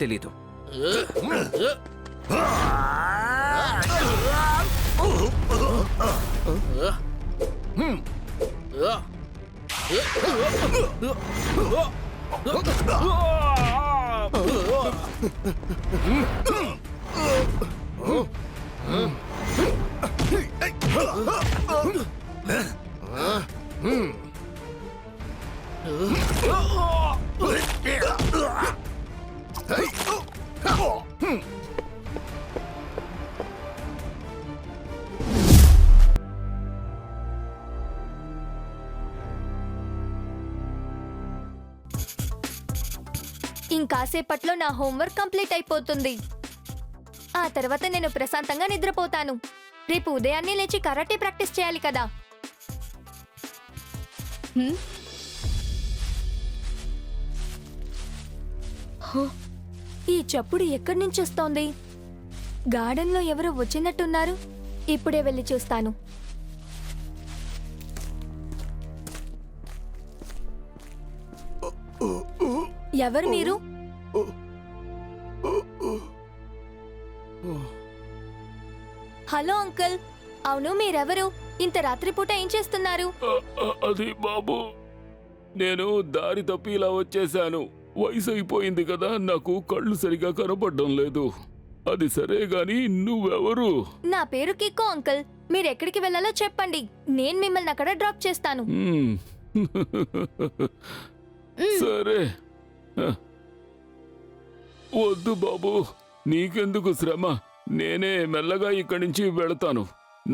తెలీదు. ఇంకాసేపట్లో నా homework complete అయిపోతుంది. ఆ తర్వాత నేను ప్రశాంతంగా నిద్రపోతాను. రేపు ఉదయాన్నే లేచి కరాటే ప్రాక్టీస్ చేయాలి కదా. ఈ చప్పుడు ఎక్కడి నుంచి వస్తోంది? గార్డెన్లో ఎవరో వచ్చినట్టున్నారు. ఇప్పుడే వెళ్ళి చూస్తాను. ఎవరు మీరు? Hello uncle. అవును, మీరెవరు? ఇంత రాత్రిపూట ఏం చేస్తున్నారు? అది బాబు, నేను దారి తప్పి ఇలా వచ్చేసాను. వయసు అయిపోయింది కదా, నాకు కళ్ళు సరిగా కనపడడం లేదు. అది సరే గాని నువ్వెవరు? నా పేరు కిక్కో అంకుల్. మీరెక్కడికి వెళ్ళాలో చెప్పండి, నేను మిమ్మల్ని అక్కడ డ్రాప్ చేస్తాను. సరే. వద్దు బాబు, నీకెందుకు శ్రమ, నేనే మెల్లగా ఇక్కడి నుంచి వెళతాను.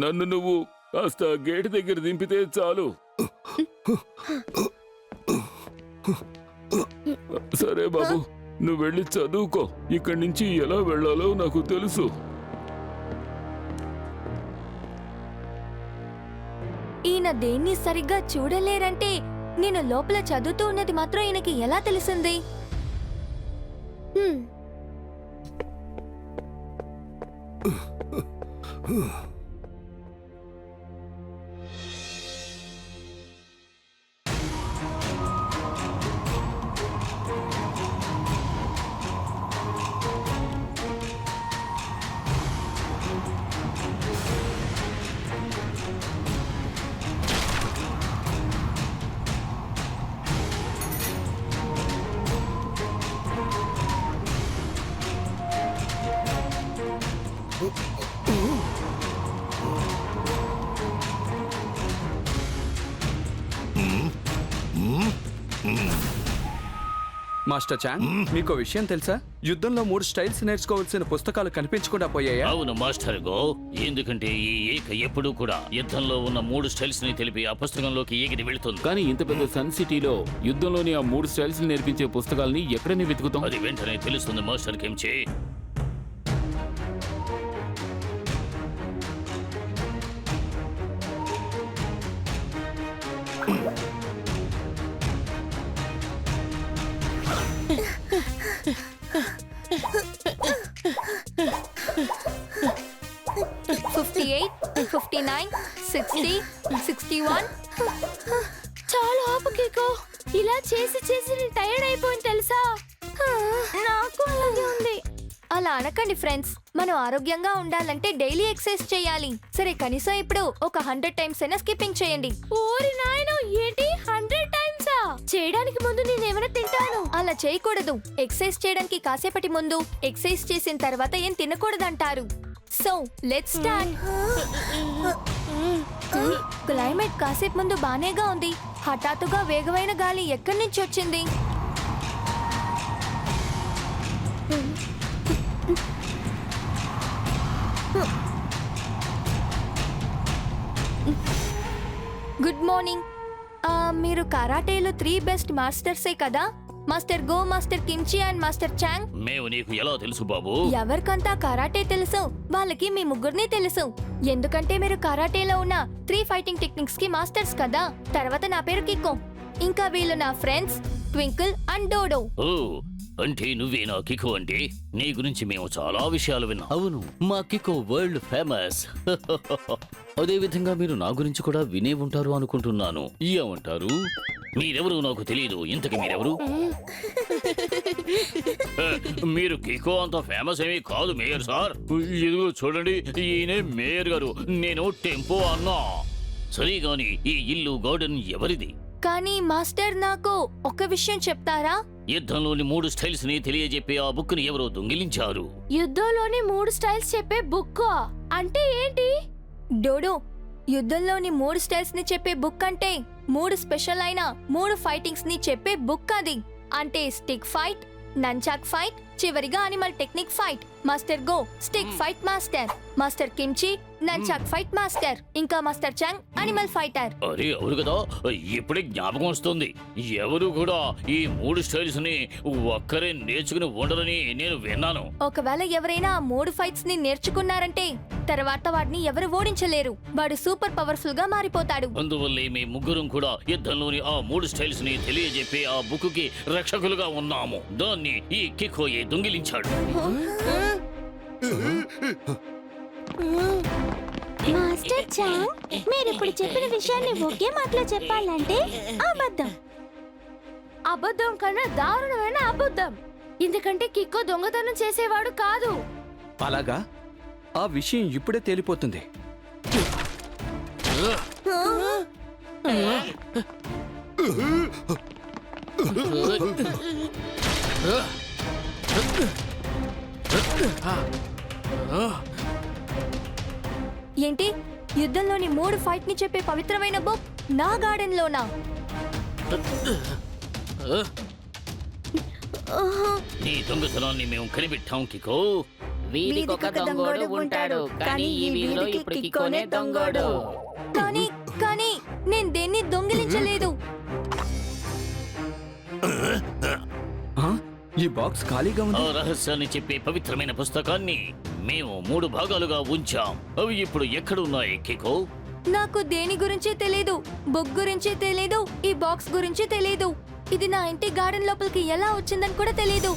నన్ను నువ్వు కాస్త గేటు దగ్గర దింపితే చాలు. సరే బాబు, నువ్వు వెళ్ళి చదువుకో. ఇక్కడి నుంచి ఎలా వెళ్ళాలో నాకు తెలుసు. ఈయన దేన్ని సరిగ్గా చూడలేరంటే నేను లోపల చదువుతూ ఉన్నది మాత్రం ఈయనకి ఎలా తెలిసింది? మాస్టర్ చాంగ్, మీకు విషయం తెలుసా? యుద్ధంలో 3 స్టైల్స్ నేర్చుకోవాల్సిన పుస్తకాలు కనిపించకుండా పోయాయా? అవును మాస్టర్ గో. ఎందుకంటే ఈ ఏక ఎప్పుడూ కూడా యుద్ధంలో ఉన్న 3 స్టైల్స్ ని తెలిపి ఆ పుస్తకంలోకి ఎగిరి వెళుతుంది. కానీ ఇంత పెద్ద సన్ సిటీలో యుద్ధంలోని ఆ 3 స్టైల్స్ నేర్పించే పుస్తకాలని ఎక్కడని వెతుకుతాం? అది వెంటనే తెలుస్తుంది మాస్టర్ కిమ్చి. చాలా ఆపుకేకో. ఇలా చేసి చేసి టైర్డ్ అయిపోయింది తెలుసా? నాకు అలాగే ఉంది. అలా అనకండి ఫ్రెండ్స్. మనం ఆరోగ్యంగా ఉండాలంటే డైలీ ఎక్సర్సైజ్ చేయాలి. సరే, కనీసం ఇప్పుడు ఒక 100 టైమ్స్ అయినా స్కిప్పింగ్ చేయండి. ఓరి నాయనో, ఏంటి 100 టైమ్సా? చేయడానికి ముందు నేనేమైనా తింటాను? అలా చేయకూడదు. ఎక్సర్సైజ్ చేయడానికి కాసేపటి ముందు, ఎక్సర్సైజ్ చేసిన తర్వాత ఏం తినకూడదంటారు. So let's start. క్లైమేట్ కాసేపు ముందు బానేగా ఉంది. హఠాత్తుగా వేగమైన గాలి ఎక్కడి నుంచి వచ్చింది? Good morning. మీరు కరాటేలో 3 బెస్ట్ మాస్టర్సే కదా? Master Go, master Kimchi and master Chang. మేము నీకు ఎలా తెలుసు బాబు? ఎవరికంతా కరాటే తెలుసు వాళ్ళకి మీ ముగ్గురిని తెలుసు. ఎందుకంటే మీరు కరాటేలో ఉన్న 3 ఫైటింగ్ టెక్నిక్స్ కి మాస్టర్స్ కదా. తర్వాత నా పేరు కిక్కో. ఇంకా వీళ్ళు నా ఫ్రెండ్స్ ట్వింకిల్ అండ్ డోడో. ఓ, అంటే నువ్వే నా కికో. అంటే నీ గురించి మేము చాలా విషయాలు విన్నాం. అవును, మా కికో వరల్డ్ ఫేమస్. అదే విధంగా మీరు నా గురించి కూడా వినే ఉంటారు అనుకుంటున్నాను. ఏమంటారు? మీరెవరు నాకు తెలియదు. ఇంతకి మీరెవరు? మీరు కికో అంత ఫేమస్ ఏమీ కాదు మేయర్ సార్. ఇదిగో చూడండి, ఈయనే మేయర్ గారు, నేను టెంపో అన్నా. సరే గాని ఈ ఇల్లు గార్డెన్ ఎవరిది? కానీ మాస్టర్ నాకు ఒక విషయం చెప్తారా? యుద్ధంలోని 3 స్టైల్స్ ని తెలియజెప్పే ఆ బుక్ ని ఎవరో దొంగిలించారు. యుద్ధంలోని 3 స్టైల్స్ చెప్పే బుక్ అంటే ఏంటి? డోడో, యుద్ధంలోని 3 స్టైల్స్ ని చెప్పే బుక్ అంటే 3 స్పెషల్ అయిన 3 ఫైటింగ్స్ ని చెప్పే బుక్ అది. అంటే స్టిక్ ఫైట్, నంచాక్ ఫైట్, చివరిగా animal technique fight. Master Go stick fight master, master Kimchi nunchuck fight master, ఇంకా మాస్టర్ చాంగ్ అనిమల్ ఫైటర్. అరే అవును కదా, ఇప్పుడే జ్ఞాపకం వస్తుంది. ఎవరు కూడా ఈ 3 స్టైల్స్ ని ఒక్కరే నేర్చుకుని ఉండరని నేను విన్నాను. ఒకవేళ ఎవరైనా ఆ 3 ఫైట్స్ ని నేర్చుకున్నారంటే తర్వాత వాడిని ఎవరు ఓడించలేరు. వాడు సూపర్ పవర్ఫుల్ గా మారిపోతాడు. అందువల్లే మీ ముగ్గురం కూడా యుద్ధంలోని ఆ 3 స్టైల్స్ ని తెలియజెప్పే ఆ బుక్ కి రక్షకులుగా ఉన్నాము. దాన్ని ఈ కికోయే దొంగిలించాడు. మాస్టర్ చాంగ్, మీరు ఇప్పుడు చెప్పిన విషయాన్ని ఒకే మాటలో చెప్పాలంటే అబద్ధం. అబద్ధం కన్నా దారుణమైన అబద్ధం. ఎందుకంటే కిక్కో దొంగతనం చేసేవాడు కాదు. అలాగా? ఆ విషయం ఇప్పుడే తేలిపోతుంది. ఏంటి? యుద్ధంలోని 3 ఫైట్ ని చెప్పే పవిత్రమైన బుక్ నా గార్డెన్ లోనా? నీ దొంగతనాన్ని మేము కనిపెట్టాం కికో. వీధికొక దొంగోడు ఉంటాడు, కానీ ఈ వీధిలో ఇప్పుడు కికోనే దొంగోడు. కానీ కానీ నేను దేన్ని దొంగిలించలేదు. ఆ? ఈ బాక్స్ ఖాళీగా ఆ ఉంది. రహస్యాన్ని చెప్పే పవిత్రమైన పుస్తకాన్ని మేము 3 భాగాలుగా ఉంచాం. అవి ఇప్పుడు ఎక్కడున్నాయి కికో? నాకు దేని గురించి తెలీదు. బుక్ గురించి తెలీదు, ఈ బాక్స్ గురించి తెలీదు. ఇది నా ఇంటి గార్డెన్ లోపలికి ఎలా వచ్చిందని కూడా తెలీదు.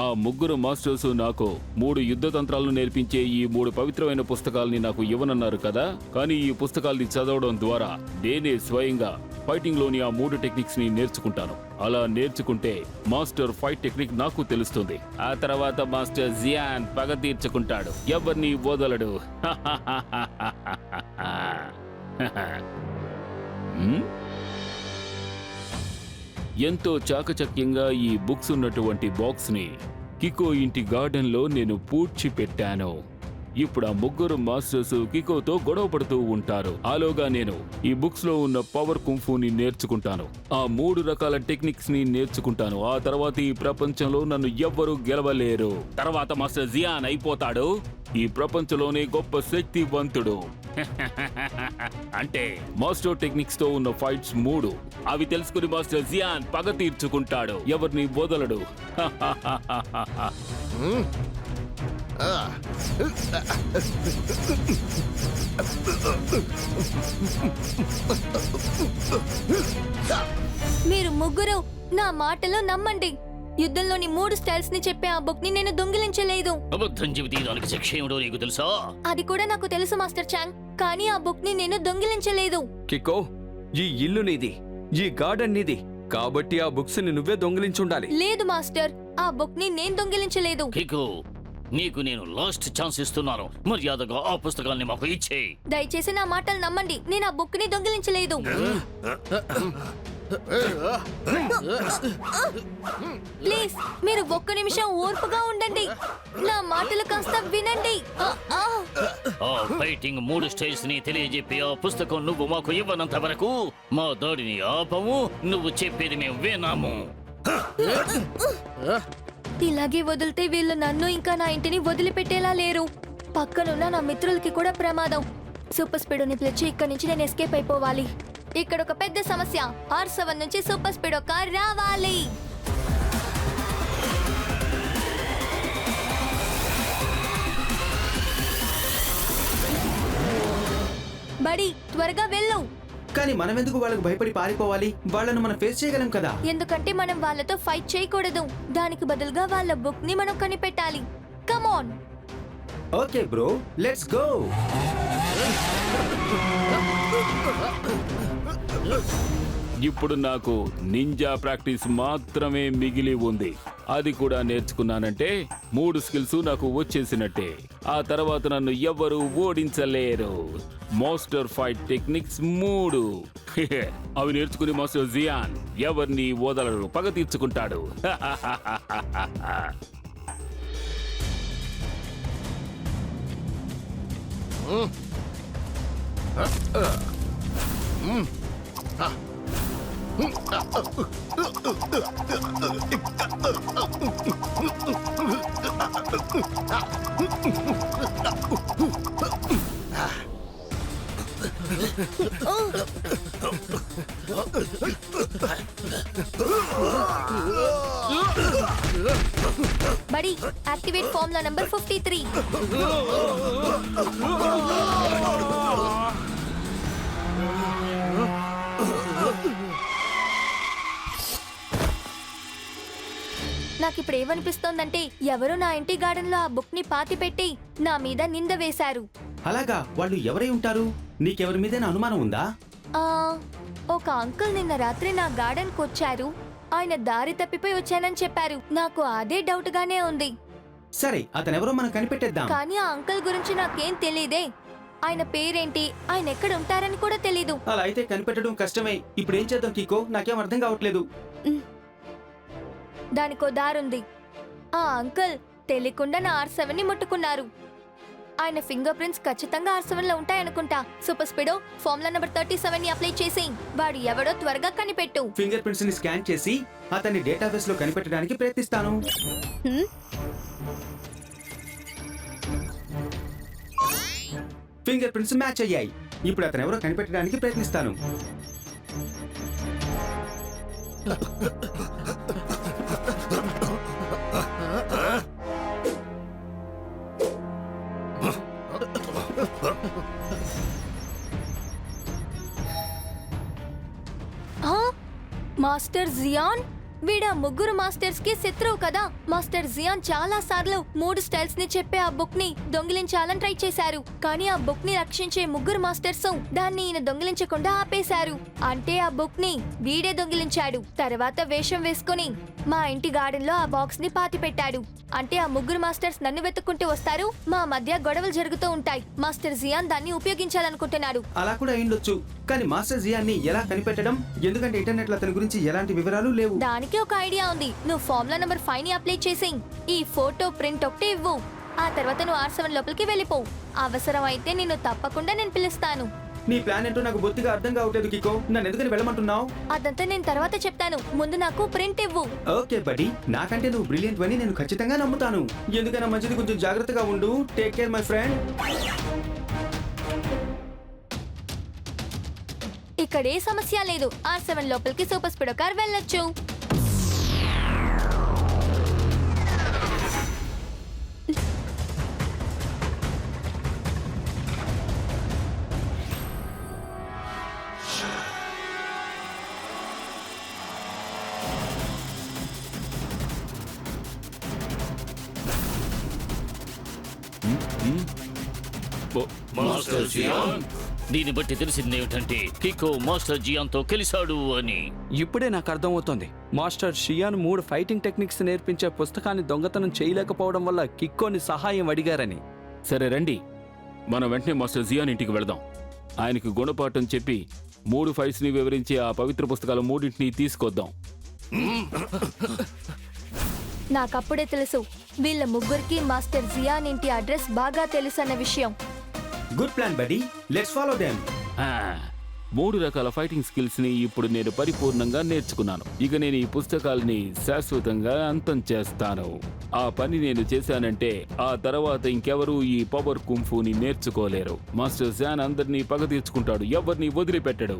ఆ ముగ్గురు మాస్టర్స్ నాకు 3 యుద్ధ తంత్రాలను నేర్పించే ఈ 3 పవిత్రమైన పుస్తకాల్ని నాకు ఇవ్వనన్నారు కదా. కానీ ఈ పుస్తకాల్ని చదవడం ద్వారా నేనే స్వయంగా ఫైటింగ్ లోని ఆ 3 టెక్నిక్స్ ని నేర్చుకుంటాను. అలా నేర్చుకుంటే మాస్టర్ ఫైట్ టెక్నిక్ నాకు తెలుస్తుంది. ఆ తర్వాత మాస్టర్ జియాన్ పగ తీర్చుకుంటాడు, ఎవరిని వదలడు. ఎంతో చాకచక్యంగా ఈ బుక్స్ ఉన్నటువంటి బాక్స్ ని కికో ఇంటి గార్డెన్ లో నేను పూడ్చిపెట్టాను. ఇప్పుడు ఆ ముగ్గురు మాస్టర్స్ కికోతో గొడవ పడుతూ ఉంటారు. ఆలోగా నేను ఈ బుక్స్ లో ఉన్న పవర్ కుంఫుని నేర్చుకుంటాను. ఆ 3 రకాల టెక్నిక్స్ ని నేర్చుకుంటాను. ఆ తర్వాత ఈ ప్రపంచంలో నన్ను ఎవ్వరూ గెలవలేరు. తర్వాత మాస్టర్ జియాన్ అయిపోతాడు ఈ ప్రపంచంలోనే గొప్ప శక్తివంతుడు. అంటే మాస్టర్ టెక్నిక్స్ తో ఉన్న ఫైట్స్ 3. అవి తెలుసుకుని మాస్టర్ జియాన్ పగ తీర్చుకుంటాడు, ఎవరిని వదలడు. మీరు ముగ్గురు నా మాటలు నమ్మండి. యుద్ధంలోని 3 స్టైల్స్ ని చెప్పే ఆ బుక్ ని నేను దొంగిలించలేదు. అబద్ధం చెబితే దానికి శిక్ష ఏమిటో నీకు తెలుసా? అది కూడా నాకు తెలుసు మాస్టర్ చాంగ్, కానీ ఆ బుక్ ని నేను దొంగిలించలేదు. కికో, ఈ ఇల్లు నీది, ఈ గార్డెన్ నీది, కాబట్టి ఆ బుక్స్ ని నువ్వే దొంగిలించుండాలి. లేదు మాస్టర్, ఆ బుక్ ని నేను దొంగిలించలేదు. కికో, నీకు నేను లాస్ట్ ఛాన్స్ ఇస్తున్నాను. మర్యాదగా ఆ పుస్తకాన్ని మాకు ఇచ్చేయ్. దయచేసి నా మాటలు నమ్మండి, నేను ఆ బుక్ ని దొంగిలించలేదు. ప్లీజ్ మీరు 1 నిమిషం ఓర్పుగా ఉండండి. నా మాటలు కాస్త వినండి. ఆ ఫైటింగ్ 3 స్టైల్స్ ని తెలియజెప్పి ఆ పుస్తకం నువ్వు మాకు ఇవ్వనంత వరకు మా దాడిని ఆపము. నువ్వు చెప్పేది మేము వినాము. ఇలాగే వదిలితే వీళ్ళు నన్ను ఇంకా నా ఇంటిని వదిలిపెట్టేలా లేరు. పక్కనున్న నా మిత్రులకి కూడా ప్రమాదం. సూపర్ స్పీడోని పిలిచి ఇక్కడి నుంచి నేను ఎస్కేప్ అయిపోవాలి. ఇక్కడ ఒక పెద్ద సమస్య. R7 నుంచి సూపర్ స్పీడో కార్ రావాలి. బడి త్వరగా వెళ్ళు. కానీ మనం ఎందుకు వాళ్ళకు భయపడి పారిపోవాలి? వాళ్ళను మనం ఫేస్ చేయగలం కదా. ఎందుకంటే మనం వాళ్ళతో ఫైట్ చేయకూడదు. దానికి బదులుగా వాళ్ళ బుక్ ని మనం కనిపెట్టాలి. Come on. Okay bro, let's go. ఇప్పుడు నాకు నింజా ప్రాక్టీస్ మాత్రమే మిగిలి ఉంది. అది కూడా నేర్చుకున్నానంటే 3 స్కిల్స్ నాకు వచ్చేసినట్టే. ఆ తర్వాత నన్ను ఎవ్వరూ ఓడించలేరు. మాస్టర్ ఫైట్ టెక్నిక్స్ 3 అవి నేర్చుకుని మాస్టర్ జియాన్ ఎవరిని వదలరు, పగ తీర్చుకుంటాడు. బడి యాక్టివేట్ ఫార్ములా నంబర్ 53. నాకు ఇప్పుడు ఏమనిపిస్తోందంటే ఎవరో నా ఇంటి గార్డెన్ లో ఆ బుక్ ని పాతి పెట్టి నా మీద నింద వేశారు. అలాగా? వాళ్ళు ఎవరై ఉంటారు? నీకెవరి మీదైనా అనుమానం ఉందా? ఆ, ఒక అంకుల్ నిన్న రాత్రి నా గార్డెన్ కు వచ్చారు. ఆయన దారి తప్పిపోయి వచ్చానని చెప్పారు. నాకు అదే డౌట్ గానే ఉంది. సరే, అతనెవరో మనం కనిపెట్టేద్దాం. కానీ ఆ అంకుల్ గురించి నాకేం తెలీదే. ఆయన పేరేంటి, ఆయన ఎక్కడ ఉంటారని కూడా తెలీదు. అలా అయితే కనిపెట్టడం కష్టమే. ఇప్పుడు ఏం చేద్దాం కికో? నాకేం అర్థం కావట్లేదు. దానికో దారుంది. ఆ అంకుల్ తెలియకుండా నా R7 ని ముట్టుకున్నారు. ఆయన ఫింగర్ ప్రింట్స్ ఖచ్చితంగా R7 లో ఉంటాయనుకుంటా. సూపర్ స్పీడో ఫార్ములా నంబర్ 37 ని అప్లై చేసి వాడు ఎవడో త్వరగా కనిపెట్టు. ఫింగర్ ప్రింట్స్ ని స్కాన్ చేసి అతన్ని డేటాబేస్ లో కనిపెట్టడానికి ప్రయత్నిస్తాను. ఫింగర్ ప్రింట్స్ మ్యాచ్ అయ్యాయి. ఇప్పుడు అతను ఎవరో కనిపెట్టడానికి ప్రయత్నిస్తాను. మాస్టర్ జియాన్ వీడా ముగ్గురు మాస్టర్స్ కి శత్రువు కదా. మాస్టర్ జియాన్ చాలా సార్లు 3 స్టైల్స్ ని చెప్పే ఆ బుక్ ని దొంగిలించాలని ట్రై చేశారు. కానీ ఆ బుక్ ని రక్షించే ముగ్గురు మాస్టర్స్ దాన్ని ఈయన దొంగిలించకుండా ఆపేశారు. అంటే ఆ బుక్ ని వీడే దొంగిలించాడు. తర్వాత వేషం వేసుకుని మా ఇంటి గార్డెన్ లో ఆ బాక్స్ ని పాతి పెట్టాడు. అంటే ఆ ముగ్గురు మాస్టర్స్ నన్ను వెతుక్కుంటూ వస్తారు. మా మధ్య గొడవలు జరుగుతూ ఉంటాయి. మాస్టర్ జియాన్ దాన్ని ఉపయోగించాలనుకుంటున్నాడు. అలా కూడా అయిండొచ్చు. కానీ మాస్టర్ జియాన్ని ఎలా కనిపెట్టడం? ఎందుకంటే ఇంటర్నెట్ లో అతని గురించి ఎలాంటి వివరాలు లేవు. దానికి ఒక ఐడియా ఉంది. నువ్వు ఫార్ములా నంబర్ 5 ని అప్లై చేసి ఈ ఫోటో ప్రింట్ ఒకటి ఇవ్వు. ఆ తర్వాత నువ్వు R7 లోపలికి వెళ్ళిపో. అవసరం అయితే నిన్ను తప్పకుండా నేను పిలుస్తాను. నీ ప్లాన్ ఏంటో నాకు బొత్తిగా అర్థం కావట్లేదు కికో. నన్ను ఎందుకని వెళ్ళమంటున్నావు? అదంతా నేను తర్వాత చెప్తాను. ముందు నాకు ప్రింట్ ఇవ్వు. ఓకే బడి, నాకంటే నువ్వు బ్రిలియంట్ అని నేను ఖచ్చితంగా నమ్ముతాను. ఎందుకైనా మంచిది, కొంచెం జాగ్రత్తగా ఉండు. Take care my friend. ఇక్కడ ఏ సమస్య లేదు. R7 లోపలికి సూపర్ స్పీడో కార్ వెళ్ళొచ్చు. మాస్టర్ జియాన్, దీన్ని బట్టి తెలిసింది ఏమిటంటే కికో మాస్టర్ జియాన్ తో కలిశాడు అని. ఇప్పుడే నాకు అర్థమవుతోంది. మాస్టర్ షియాన్ 3 ఫైటింగ్ టెక్నిక్స్ నేర్పించే పుస్తకాన్ని దొంగతనం చేయలేకపోవడం వల్ల కిక్కోని సహాయం అడిగారని. సరే రండి, మనం వెంటనే మాస్టర్ జియాన్ ఇంటికి వెళదాం. ఆయనకు గుణపాఠం చెప్పి 3 ఫైట్స్ ని వివరించి ఆ పవిత్ర పుస్తకాలు 3ని తీసుకొద్దాం. నాకప్పుడే తెలుసు వీళ్ళ ముగ్గురికి మాస్టర్ జియాన్ ఇంటి అడ్రస్ బాగా తెలుసు అన్న విషయం. గుడ్ ప్లాన్ బడి, లెట్స్ ఫాలో దెమ్. ఆ, 3 రకాల ఫైటింగ్ స్కిల్స్ ని ఇప్పుడు నేను పరిపూర్ణంగా నేర్చుకున్నాను. ఇక నేను ఈ పుస్తకాల్ని శాశ్వతంగా అంతం చేస్తాను. ఆ పని నేను చేశానంటే ఆ తర్వాత ఇంకెవరూ ఈ పవర్ కుంఫుని నేర్చుకోలేరు. మాస్టర్ జాన్ అందరినీ పగ తీర్చుకుంటాడు, ఎవరిని వదిలిపెట్టడు.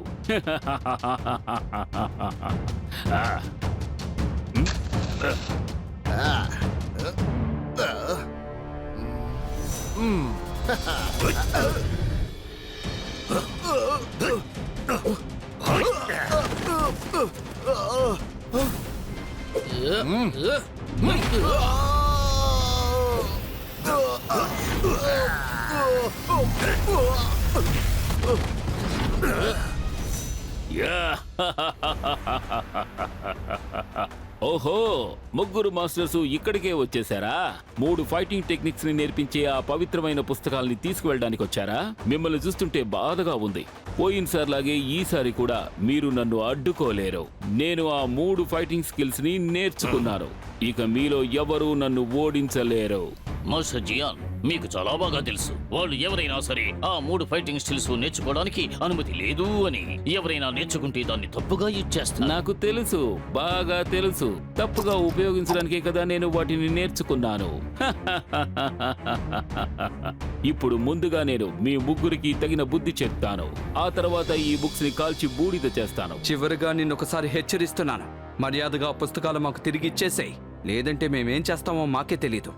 ఓహో, ముగ్గురు మాస్టర్స్ ఇక్కడికే వచ్చేసారా? 3 ఫైటింగ్ టెక్నిక్స్ ని నేర్పించే ఆ పవిత్రమైన పుస్తకాల్ని తీసుకువెళ్ళడానికి వచ్చారా? మిమ్మల్ని చూస్తుంటే బాధగా ఉంది. పోయినసారి లాగే ఈసారి కూడా మీరు నన్ను అడ్డుకోలేరు. నేను ఆ 3 ఫైటింగ్ స్కిల్స్ ని నేర్చుకున్నాను. ఇక మీలో ఎవరూ నన్ను ఓడించలేరు. మాస్టర్ జియాన్, మీకు చాలా బాగా తెలుసు వాళ్ళు ఎవరైనా సరే ఆ 3 ఫైటింగ్ స్కిల్స్ నేర్చుకోవడానికి అనుమతి లేదు అని. ఎవరైనా నేర్చుకుంటే దాన్ని తప్పుగా ఇచ్చేస్తారు. నాకు తెలుసు, బాగా తెలుసు. తప్పుగా ఉపయోగించడానికే కదా నేను వాటిని నేర్చుకున్నాను. ఇప్పుడు ముందుగా నేను మీ ముగ్గురికి తగిన బుద్ధి చెప్తాను. ఆ తర్వాత ఈ బుక్స్ ని కాల్చి బూడిద చేస్తాను. చివరిగా నిన్నొకసారి హెచ్చరిస్తున్నాను, మర్యాదగా పుస్తకాలు మాకు తిరిగి ఇచ్చేసేయ్, లేదంటే మేమేం చేస్తామో మాకే తెలీదు.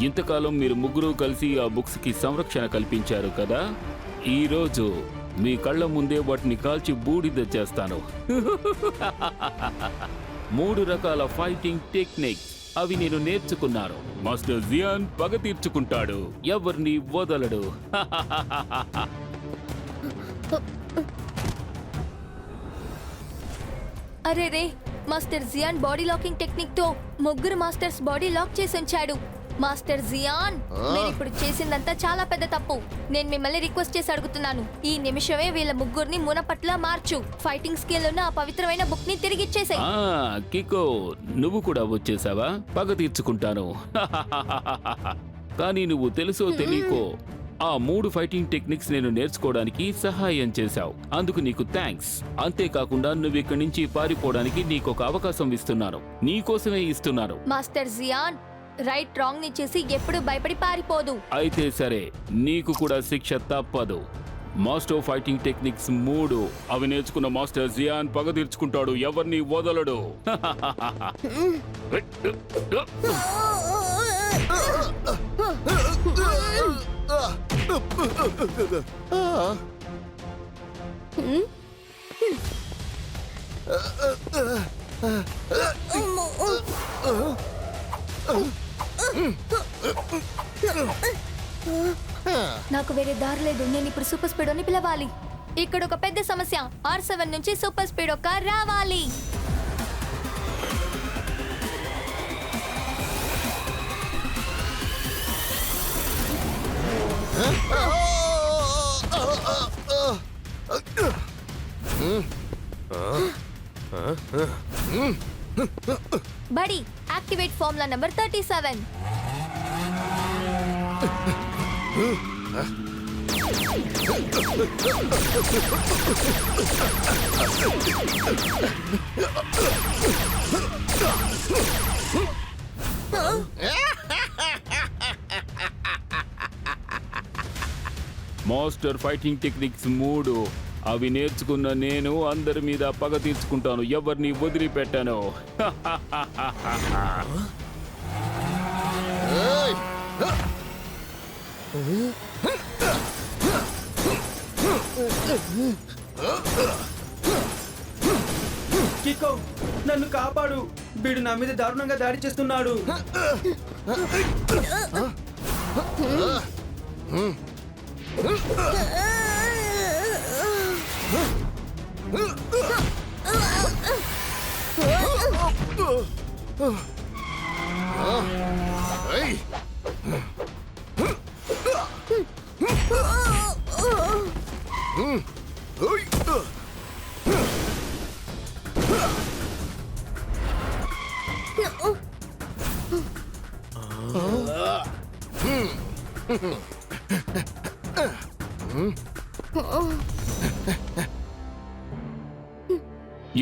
ఇంతకాలం మీరు ముగ్గురు కలిసి ఆ బుక్స్ కి సంరక్షణ కల్పించారు కదా. ఈ రోజు మీ కళ్ళ ముందే వాటిని కాల్చి బూడిద చేస్తాను. 3 రకాల ఫైటింగ్ టెక్నిక్ అవి నేను నేర్చుకున్నాను. మాస్టర్ జియాన్ పగ తీర్చుకుంటాడు, ఎవరిని వదలడు. అరే రే, master Jian body locking technique తో ముగ్గురు మాస్టర్స్ బాడీ లాక్ చేసి ఉంచాడు. మాస్టర్ జియాన్, మీరు ఇప్పుడు చేసిందంతా చాలా పెద్ద తప్పు. నేను మిమ్మల్ని రిక్వెస్ట్ చేసి అడుగుతున్నాను, ఈ నిమిషమే వీళ్ళ ముగ్గురిని మునపట్లా మార్చు. ఫైటింగ్ స్కిల్ ఉన్న ఆ పవిత్రమైన బుక్ ని తిరిగి ఇచ్చేసాయి. కికో, నువ్వు కూడా వచ్చేసావా? పగ తీర్చుకుంటాను. కానీ నువ్వు తెలుసో తెలియకో ఆ 3 ఫైటింగ్ టెక్నిక్స్ నేను నేర్చుకోవడానికి సహాయం చేశావు. అందుకు నీకు థ్యాంక్స్. అంతేకాకుండా నువ్వు ఇక్కడి నుంచి పారిపోవడానికి నీకొక అవకాశం ఇస్తున్నాను. నీకోసమే ఇస్తున్నాను. మాస్టర్ జియాన్ రైట్ రాంగ్ ని చేసి ఎప్పుడు భయపడి పారిపోదు. అయితే సరే, నీకు కూడా శిక్ష తప్పదు. మాస్టర్ ఫైటింగ్ టెక్నిక్స్ 3 అవి నేర్చుకున్న మాస్టర్ జియాన్ పగ తీర్చుకుంటాడు, ఎవరిని వదలడు. నాకు వేరే దారి లేదు. నేను ఇప్పుడు సూపర్ స్పీడ్ అని పిలవాలి. ఇక్కడ ఒక పెద్ద సమస్య. R7 నుంచి సూపర్ స్పీడ్ కార్ రావాలి. బడి, activate formula number 37. Master fighting techniques 3 అవి నేర్చుకున్న నేను అందరి మీద పగ తీర్చుకుంటాను, ఎవరిని వదిలిపెట్టాను. కికో, నన్ను కాపాడు. వీడు నా మీద దారుణంగా దాడి చేస్తున్నాడు.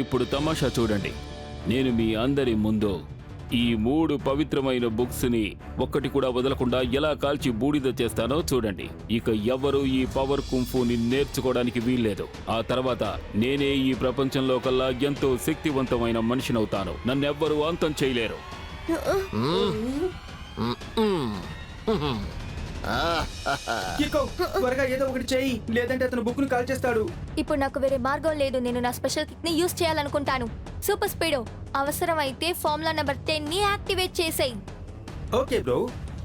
ఇప్పుడు తమాషా చూడండి. నేను మీ అందరి ముందు ఈ 3 పవిత్రమైన బుక్స్ ని ఒక్కటి కూడా వదలకుండా ఎలా కాల్చి బూడిద చేస్తానో చూడండి. ఇక ఎవ్వరూ ఈ పవర్ కుంఫుని నేర్చుకోవడానికి వీల్లేదు. ఆ తర్వాత నేనే ఈ ప్రపంచంలో కల్లా ఎంతో శక్తివంతమైన మనిషినవుతాను. నన్నెవ్వరూ అంతం చేయలేరు. కికో త్వరగా ఏదో ఒకటి చెయ్యి, లేదంటే అతను బుక్ ను కాల్ చేస్తాడు. ఇప్పుడు నాకు వేరే మార్గం లేదు. నేను నా స్పెషల్ కిక్ ని యూజ్ చేయాలనుకుంటాను. సూపర్ స్పీడో, అవసరమైతే ఫార్ములా నెంబర్ 10 ని యాక్టివేట్ చేసేయ్. Okay bro,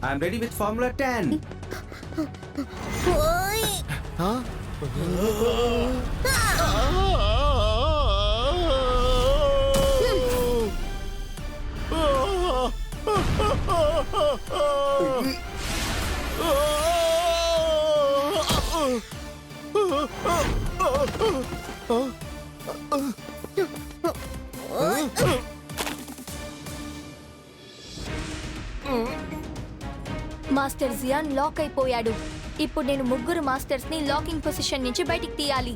I'm ready with formula 10. Master Jian lock అయిపోయాడు. ఇప్పుడు నేను ముగ్గురు మాస్టర్స్ ని లాకింగ్ పొజిషన్ నుంచి బయటికి తీయాలి.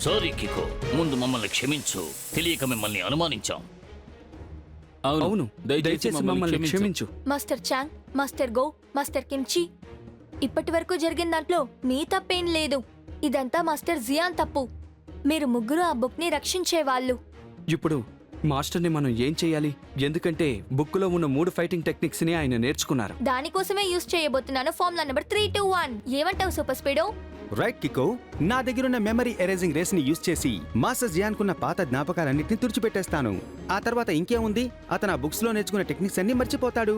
సారీ కికో, ముందు మమ్మల్ని క్షమించు. తెలియక మిమ్మల్ని అనుమానించాం. అవును, దయచేసి మమ్మల్ని క్షమించు. మాస్టర్ చాంగ్, మాస్టర్ గో, మాస్టర్ కిమ్చి, ఇప్పటి వరకు జరిగిన దాంట్లో మీ తప్పేం లేదు. ఇదంతా మాస్టర్ జియాన్ తప్పు. మీరు ముగ్గురు ఆ బుక్ ని రక్షించేవాళ్ళు. ఇప్పుడు మాస్టర్ని మనం ఏం చేయాలి? ఎందుకంటే బుక్ లో ఉన్న 3 ఫైటింగ్ టెక్నిక్స్ ని ఆయన నేర్చుకున్నారు. దానికోసమే యూజ్ చేయబోతున్నాను ఫార్ములా నెంబర్ 3, 2, 1. ఏమంటావు సూపర్ స్పీడో? రైట్ కికో, నా దగ్గరున్న మెమరీ ఎరేజింగ్ రేస్ ని యూజ్ చేసి మాస్టర్ జియాన్ కున్న పాత జ్ఞాపకాలన్నింటినీ తుడిచిపెట్టేస్తాను. ఆ తర్వాత ఇంకేముంది, అతను ఆ బుక్స్ లో నేర్చుకున్న టెక్నిక్స్ అన్ని మర్చిపోతాడు.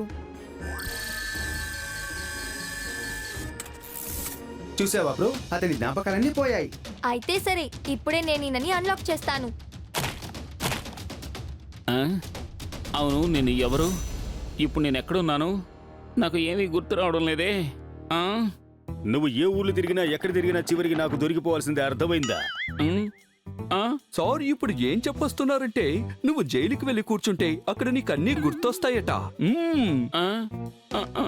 చూసావా బ్రో, అతని జ్ఞాపకాలన్నీ పోయాయి. అయితే సరే, ఇప్పుడే నేను ఈయనని అన్లాక్ చేస్తాను. ఆ? అవును, నేను ఎవరు? ఇప్పుడు నేను ఎక్కడున్నాను? నాకు ఏమీ గుర్తు రావడం లేదే. ఆ? నువ్వు ఏ ఊర్లు తిరిగినా ఎక్కడ తిరిగినా చివరికి నాకు దొరికిపోవాల్సిందే, అర్థమైందా? ఉమ్? ఆ? సార్ ఇప్పుడు ఏం చెప్పొస్తున్నారంటే నువ్వు జైలుకి వెళ్ళి కూర్చుంటే అక్కడ నీకు అన్నీ గుర్తొస్తాయట. ఆ? ఆ? ఆ?